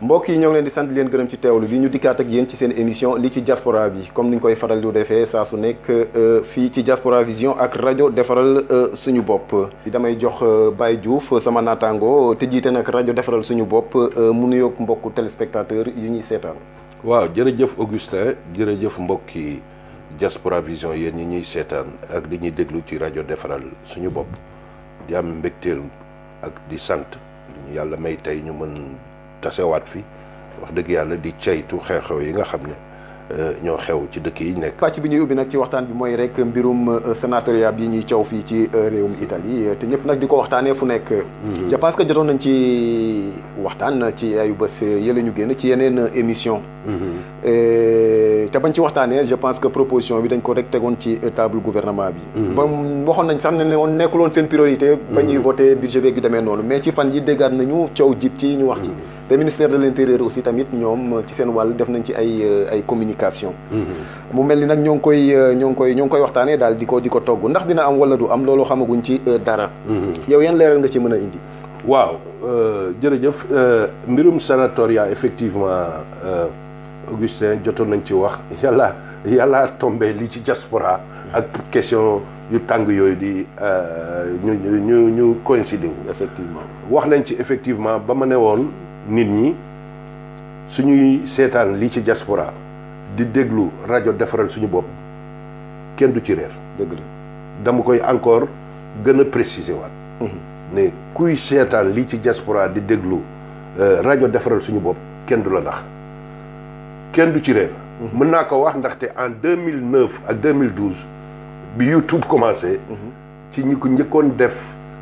mbokk yi ñoo ngi leen di sant leen gërëm ci teewlu bi ñu dikkaat ak yéen ci seen émission li ci diaspora bi comme ni ñu koy faral di defee saa su nekk fii ci Diaspora Vision ak rajo defaral suñu bopp. damay jox Baye Diouf sama naataango te jiite nag rajo defaral suñu bopp mu nuyoog mbokku téléspectateur yu ñuy seetaan. waaw jërëjëf Augustin jërëjëf mbokki Diaspora Vision yéen ñi ñuy seetaan ak di ñuy déglu ci rajo defaral suñu bopp di am mbégteel ak di sant li ñu yàlla may tey ñu mën tasewaat fi wax dëgg yàlla di ceytu xew-xew yi nga xam ne ñoo xew ci dëkk yi nekk. pàcc bi ñuy ubbi nag ci waxtaan bi mooy rek mbirum sénatoriat bi ñuy coow fii ci réewum Italie te ñëpp nag di ko waxtaanee fu nekk. je pense que jotoon nañ ci waxtaan ci ayu bés yële ñu génn ci yeneen émission te bañ ci waxtaanee je pense que proposition bi dañ ko rek tegoon ci table gouvernement bi. ba waxoon nañ sax ne woon nekkuloon seen priorité. ba ñuy voté budget beeg yu demee noonu mais ci fan yi déggaat nañu coow jib ci ñu wax ci. te ministère de l'intérieur aussi tamit ñoom ci seen wàll def nañ ci ay communication. mu mel ni nag ñoo ngi koy waxtaanee daal di ko togg ndax dina am wala du am loolu xamaguñ ci dara. yow yan leeral nga ci mën a indi. waaw jërëjëf mbirum sénatoriat effectivement Augustin jotoon nañ ci wax yàlla tombé li ci diaspora ak question yu tàng yooyu di ñu coïncider wu. effectivement wax nañ ci effectivement ba ma ne woon nit ñi suñuy seetaan lii ci diaspora di déglu rajo defaral suñu bopp kenn du ci réer. dëgg la dama koy encore gën a préciser waat. ne kuy seetaan lii ci diaspora di déglu rajo defaral suñu bopp kenn du la nax kenn du ci réer. mën naa ko wax ndaxte en 2009 ak 2012 bi YouTube commencé. ci ñi ko njëkkoon def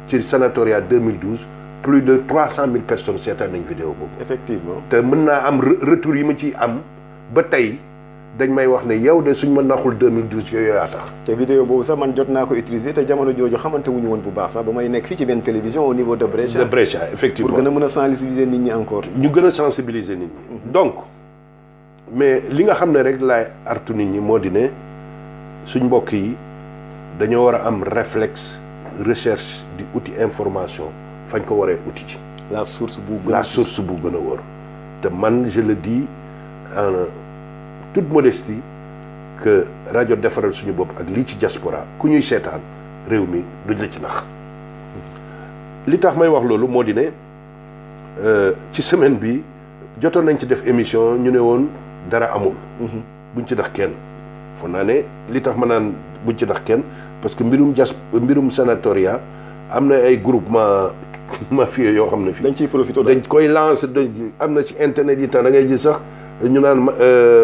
ci sénatoriat 2012. plus de 300 000 personnes seetaan nañ vidéo boobu. effectivement te mën naa am retour yi ma ciy am ba tey dañ may wax ne yow de suñ ma naxul 2012 yooyu yaa tax. te vidéo boobu sax man jot naa ko utiliser te jamono jooju xamante wuñu woon bu baax sax ba may nekk fii ci benn télévision au niveau de Brescia. de Brescia effectivement pour gën a mën a sensibiliser nit ñi encore. ñu gën a sensibiliser nit ñi. donc mais li nga xam ne rek laay artu nit ñi moo di ne suñ mbokk yi dañoo war a am réflexe recherche di outil information. fañ ko waree uti ci. la source bu gën a wóor te man je le dis en toute modestie que rajo defaral suñu bopp ak lii ci diaspora ku ñuy seetaan réew mi duñ la ci nax li tax may wax loolu moo di ne ci semaine bi jotoon nañ ci def émission ñu ne woon dara amul. buñ ci nax kenn foog naa ne li tax ma naan buñ ci nax kenn parce que mbirum sénatoriat am na ay groupement mafieux yoo xam ne fii. dañ ciy profité dañ koy lancer am na ci internet yi tax da ngay gis sax ñu naan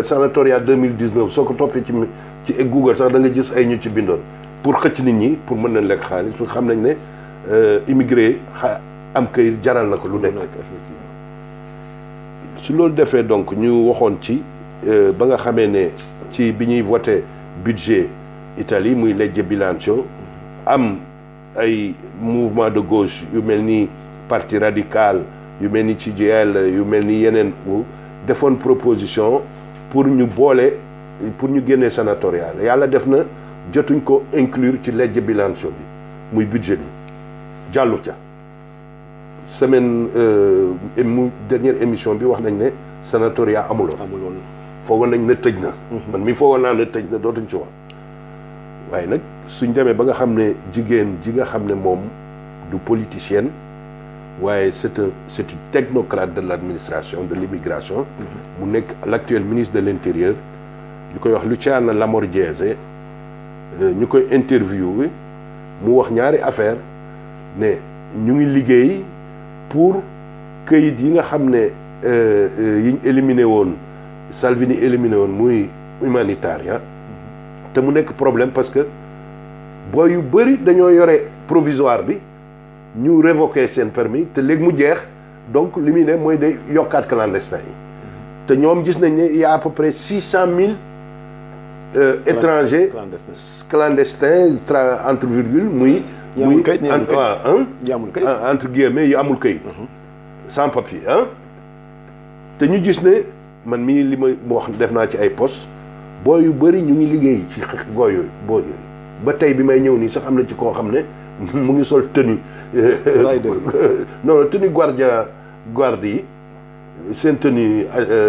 sénatoriat 2019 soo ko toppee ci Google sax da nga gis ay ñu ci bindoon pour xëcc nit ñi pour mën nañ lekk xaalis pour xam nañ ne immigré am kayit jaral na ko lu nekk. su loolu defee donc ñu waxoon ci ba nga xamee ne ci bi ñuy voté budget Italie muy legge bilancio am. ay mouvement de gauche yu mel ni parti radical yu mel ni CGIL yu mel ni yeneen defoon proposition pour ñu génnee sénatorial yàlla def na jotuñ ko inclure ci legge bilancio bi muy budget bi jàllu ca semaine dernière émission bi wax nañ ne sénatorial amuloon foogoon nañ ne tëj na man mi foogoon naa ne tëj na dootuñ ci wax waaye nag suñ demee ba nga xam ne jigéen ji nga xam ne moom du politicienne waaye c'est une technocrate de l'administration de l'immigration mu nekk l'actuel ministre de l'intérieur ñu koy wax Luciana Lamorgese ñu koy interviewé mu wax ñaari affaire ne ñu ngi liggéey pour këyit yi nga xam ne yiñ éliminé woon Salvini éliminé woon muy humanitaire te mu nekk problème parce que booy yu bëri dañoo yore provisoire bi ñu révoqué seen permis te léegi mu jeex donc li muy ne mooy day yokkaat clandestin yi te ñoom gis nañ ne il y a à peu près 600 000 étrangers clandestins entre virgule muy entre guillemets yu amul kayit sans papier te ñu gis ne man mii li ma wax def naa ci ay poste booy yu bëri ñu ngi liggéey ci gooy yooyu booy yooyu ba tey bi may ñëw nii sax am na ci koo xam ne mu ngi sol tenue non tenue guardi yi seen tenue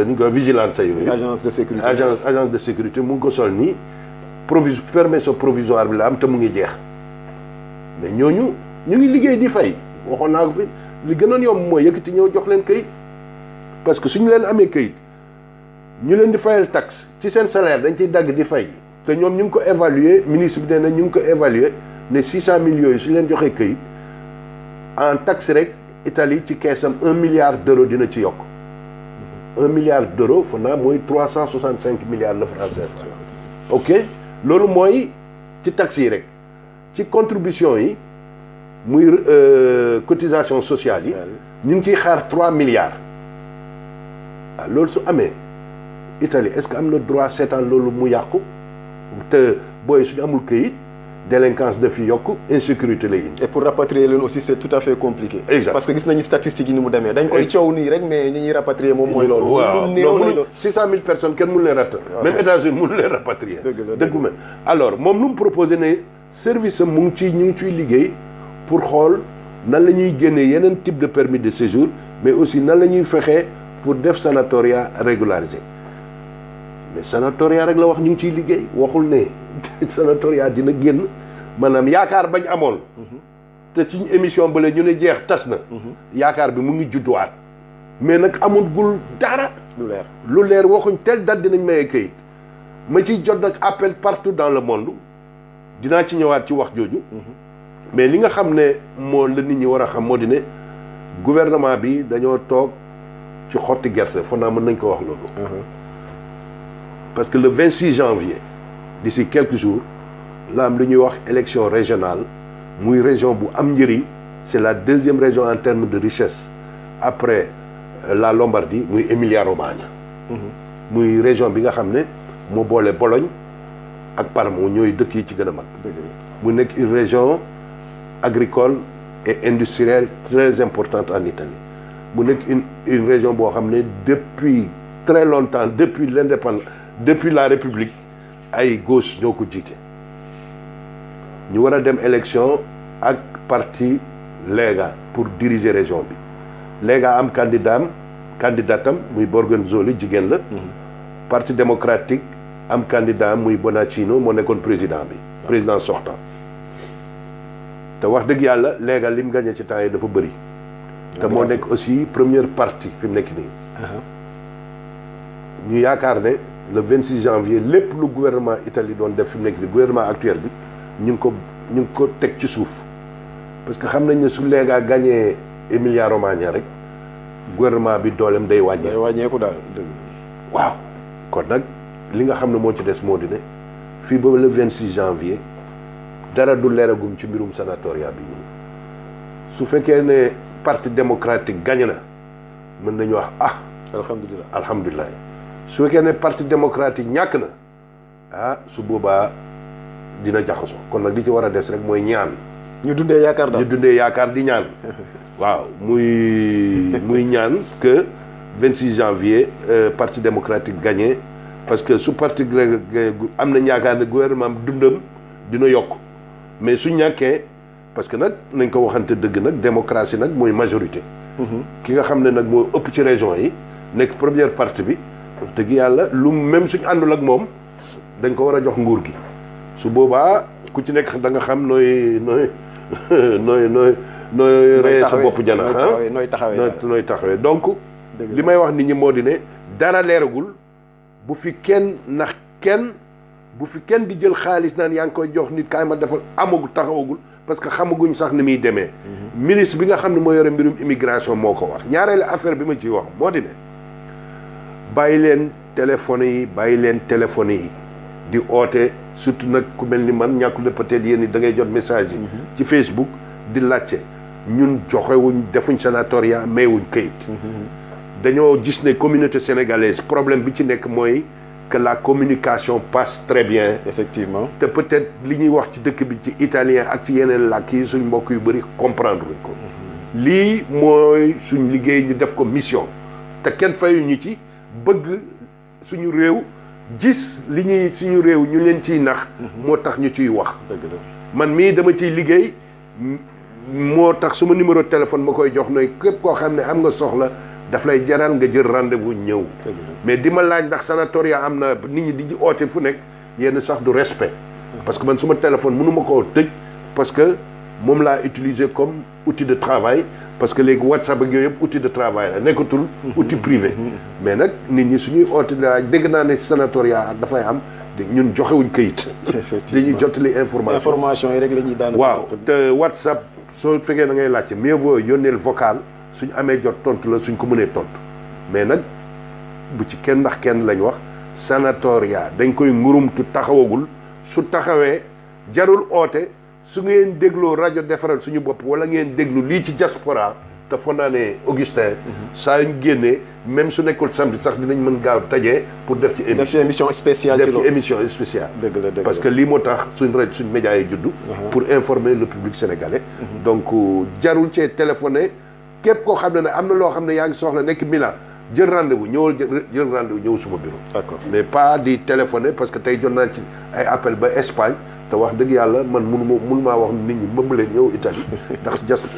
ni ko vigilance yooyu. agence de sécurité agence de sécurité mu ngi ko sol nii permesso provisoire bi la am te mu ngi jeex mais ñooñu ñu ngi liggéey di fay waxoon naa ko fi li gënoon yomb mooy yëkkati ñëw jox leen këyit parce que suñu leen amee këyit ñu leen di fayal taxe ci seen salaire dañ ciy dagg di fay te ñoom ñu ngi ko évaluer ministre bi nee na ñu ngi ko évaluer ne 600 millions yi suñu leen joxee këyit en taxe rek Italie ci keesam 1 milliard d'euros dina ci yokk 1 milliard d'euros fa naa mooy 365 milliards de francs CFA. ok loolu mooy ci taxe yi rek ci contribution yi muy cotisation sociale yi ñu ngi ciy xaar 3 milliards ah loolu su amee Italie est-ce que am na droit seetaan loolu mu yàqu te booy suñu amul këyit délinquance de fi yokk insécurité lay indi. et pour rapatrier leen aussi c'est tout à fait compliqué. exact parce que gis nañu statistiques yi ni mu demee. dañ koy coow nii rek mais ñi ñuy rapatrier moom mooy loolu. waaw non 600 000 personnes kenn mënu leen rapatrier. même États-Unis mënu leen rapatrier. dëgg la alors moom lu mu proposé ne service am mu ngi ciy ñu ngi ciy liggéey pour xool nan la ñuy génnee yeneen type de permis de séjour mais aussi nan la ñuy fexee pour def sanatoria régularisé mais sanatoria rek la wax ñu ngi ciy liggéey waxul ne sanatoria dina génn maanaam yaakaar bañ amoon te suñu émission bële ñu ne jeex tas na yaakaar bi mu ngi judduwaat mais nag amul gul dara lu leer waxuñ telle date dinañ mayee këyit ma ciy jot nag appel partout dans le monde dinaa ci ñëwaat ci wax jooju mais li nga xam ne moo la nit ñi war a xam moo di ne gouvernement bi dañoo toog ci xotti gerte foog naa mën nañ ko wax loolu parce que le 26 janvier d'ici quelques jours la am lu ñuy wax élection régionale muy région bu am njëriñ c'est la deuxième région en termes de richesse après la Lombardie muy Emilia-Romagna muy région bi nga xam ne moo boole Bologne ak Parme ñooy dëkk yi ci gën a mag mu nekk une région agricole et industrielle très importante en Italie mu nekk une région boo xam ne depuis très longtemps depuis l'indépendance depuis la République ay gauche ñoo ko jiite ñu war a dem élection ak parti Lega pour diriger région bi Lega am candidatam muy Borgonzoli jigéen la parti démocratique am candidat muy Bonaccino moo nekkoon président sortant te wax dëgg yàlla Lega lim gagné ci temps yi dafa bëri te moo nekk aussi première parti fi mu nekk nii ñu yaakaar ne le 26 janvier lépp lu gouvernement Italie doon def fi mu nekk nii gouvernement actuel bi ñu ngi ko teg ci suuf parce que xam nañ ne su Lega gagné Emilia-Romagna rek gouvernement bi dooleem day wàññeeku daal waaw kon nag li nga xam ne moo ci des moo di ne fii ba le 26 janvier dara du leeragum ci mbirum sanatoria bi nii su fekkee ne parti démocratique gagné na mën nañu wax alhamdulilah su fekkee ne parti démocratique ñàkk na su boobaa dina jaxasoo kon nag li ci war a des rek mooy ñaan ñu dundee yaakaar di ñaan waaw muy ñaan que 26 janvier parti démocratique gagné parce que su parti am na yaakaar ne gouvernement dundam dina yokk mais su ñàkkee parce que nag nañ ko waxante dëgg nag démocratie nag mooy majorité ki nga xam ne nag moo ëpp ci région yi nekk première partie bi dëgg yàlla lu même suñ àndul ak moom dañ ko war a jox nguur gi su boobaa ku ci nekk da nga xam nooy rey sa bopp janax nooy taxawee donc li may wax nit ñi moo di ne dara leeragul bu fi kenn ndax bu fi kenn di jël xaalis naan yaa ngi koy jox nit kaay ma defal taxawagul parce que xamaguñ sax ni muy demee ministre bi nga xam ne moo yore mbirum immigration moo ko wax ñaareelu affaire bi ma ciy wax moo di ne bàyyi leen téléphones yi di oote surtout nag ku mel ni man ñàkkul ne peut-être yéen da ngay jot message yi ci Facebook di laajte ñun joxewuñ defuñ sanatoria mayewuñ këyit dañoo gis ne communauté sénégalaise problème bi ci nekk mooy que la communication passe très bien effectivement te peut-être li ñuy wax ci dëkk bi ci italien ak ci yeneen làkk yi suñ mbokk yu bëri comprendre wuñ ko lii mooy suñ liggéey ñu def ko mission te kenn fayuñu ci bëgg suñu réew gis li ñuy suñu réew ñu leen ciy nax moo tax ñu ciy wax man mii dama ciy liggéey moo tax suma numéro téléphone ma koy jox nooy képp koo xam ne am nga soxla daf lay jaral nga jël rendez-vous ñëw. mais di ma laaj ndax sanatoria am na nit ñi di oote fu nekk yenn sax du respect. parce que man suma téléphone mënu ma koo tëj parce que moom laa utiliser comme outil de travail parce que léegi WhatsApp ak yooyu yëpp outil de travail la nekkatul outil privé. mais nag nit ñi suñuy oote laaj dégg naa ne sanatoria dafay am ñun joxewuñ këyit. dañuy jottali information yi rek la ñuy daan. waaw te WhatsApp soo fekkee da ngay laajte mieux vaut yónneel vocal suñ amee jot tontu la suñ ko mënee tontu mais nag bu ci kenn ndax kenn lañ wax sanatoria dañ koy ngurumtu taxawagul su taxawee jarul oote su ngeen dégloo rajo defaral suñu bopp wala ngeen déglu lii ci diaspora te foog naa ne Augustin saa yu ñu génnee même su nekkul samedi sax dinañ mën gaaw tajee pour def ci émission spéciale def ci émission spéciale. dëgg la dëgg parce que lii moo tax suñ rajo suñ médias yi juddu. pour informer le public sénégalais. donc jarul cee téléphoné képp koo xam ne am na loo xam ne yaa ngi soxla nekk Milan jël rendez-vous ñëwal jël rendez-vous ñëw suma bureau. d'accord mais pas di téléphoner parce que tey jot naa ci ay appel ba Espagne te wax dëgg yàlla man mënumaa wax nit ñi mëmu leen ñëw Italie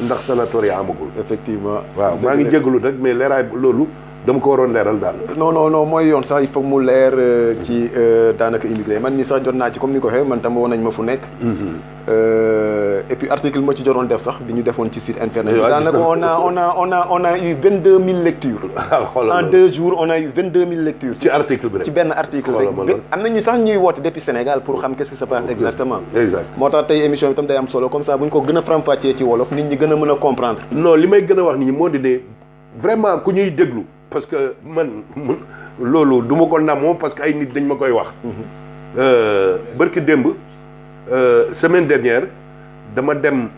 ndax sanatoria amagul. effectivement. waaw maa ngi jégalu rek mais leeraay loolu dama ko waroon leeral daal. non mooy yoon sax il faut mu leer ci daanaka immigré man mii sax jot naa ci comme ni ko waxee man tam woon nañ ma fu nekk. et puis article ma ci jotoon def sax bi ñu defoon ci site internet bi. daanaka on a eu 22 000 lectures. en 2 jours on a eu 22 000 lectures. ci article bi rek ci benn article rek. am na ñu sax ñuy woote depuis Sénégal pour xam qu'est-ce qui se passe exactement. moo tax tey émission bi tam day am solo comme ça bu ñu ko gën a faram-fàccee ci wolof nit ñi gën a mën a comprendre. non li may gën a wax nit ñi moo di ne vraiment ku ñuy déglu. parce que man loolu du ma ko namoo parce que ay nit dañ ma koy wax. bërki démb semaine dernière dama dem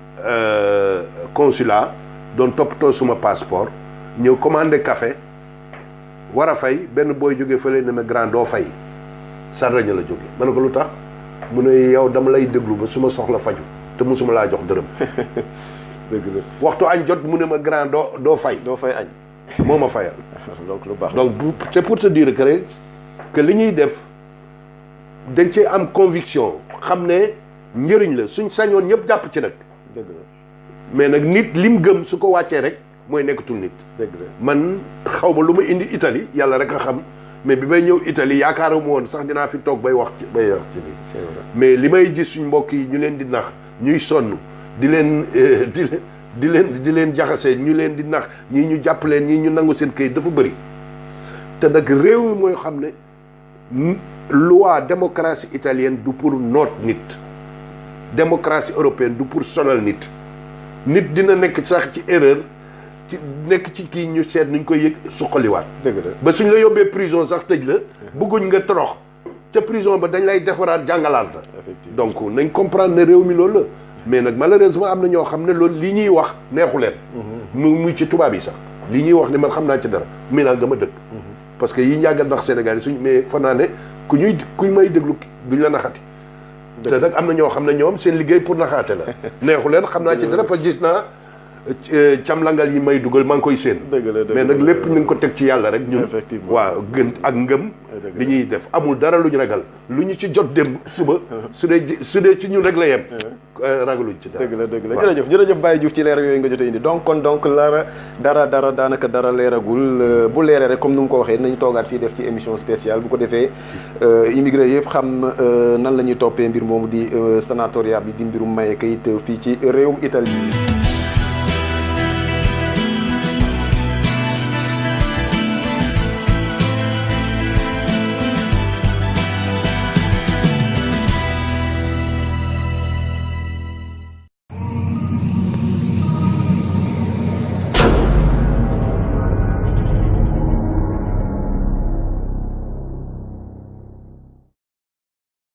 consulat doon toppatoo suma passeport ñëw commandé café war a fay benn booy jógee fële ne ma grand doo fay Sardaña la jóge ma ne ko lu tax mu ne yow dama lay déglu ba suma soxla faju te musuma laa jox dërëm. dëgg la waxtu añ jot mu ne ma grand doo fay. doo fay añ. moo ma fayal. donc lu baax donc c'est pour te dire que li ñuy def dañ cee am conviction xam ne njëriñ la suñ sañoon ñëpp jàpp ci nag. dëgg la mais nag nit lim gëm su ko wàccee rek mooy nekkatul nit. dëgg la man xaw ma lu ma indi Italie yàlla rek a xam mais bi may ñëw Italie yaakaaruma woon sax dinaa fi toog bay wax ci lii. c'est vrai mais li may gis suñ mbokk yi ñu leen di nax ñuy sonn di leen jaxase ñu leen di nax ñii ñu jàpp leen ñii ñu nangu seen këyit dafa bëri te nag réew mi mooy xam ne loi démocratie italienne du pour noot nit démocratie européenne du pour sonal nit dina nekk sax ci erreur ci nekk ci kii ñu seet nuñ koy yëg suqaliwaat. dëgg la ba suñ la yóbbee prison sax tëj la bëgguñ nga torox ca prison ba dañ lay defaraat jàngalaat la. donc nañ comprendre ne réew mi loolu la. mais nag malheureusement am na ñoo xam ne loolu li ñuy wax neexu leen. muy ci tubaab yi sax li ñuy wax ne man xam naa ci dara Milan nga ma dëkk. parce que yi njàggal ndax Sénégal yi suñ mais fan naa ne kuñ may déglu duñ la naxati. te nag am na ñoo xam ne ñoom seen liggéey pour naxaate la. neexu leen xam naa ci dara parce que gis naa camlangal yi may dugal maa ngi koy séen. mais nag lépp ñu ngi ko teg ci yàlla rek. ñun effectivement waaw gën ak ngëm. li ñuy def amul dara lu ñu ragal lu ñu ci jot démb suba. su dee ci ñun rek la yem. ragaluñ ci dara. dëgg la jërëjëf Baye Diouf ci leeral yooyu nga jotee indi donc dara daanaka dara leeragul bu leeree rek comme ni mu ko waxee nañu toogaat fii def ci émission spéciale bu ko defee immigré yëpp xam nan la ñuy toppee mbir moomu di sanatoria bi di mbirum maye kayit fii ci réewum Italie.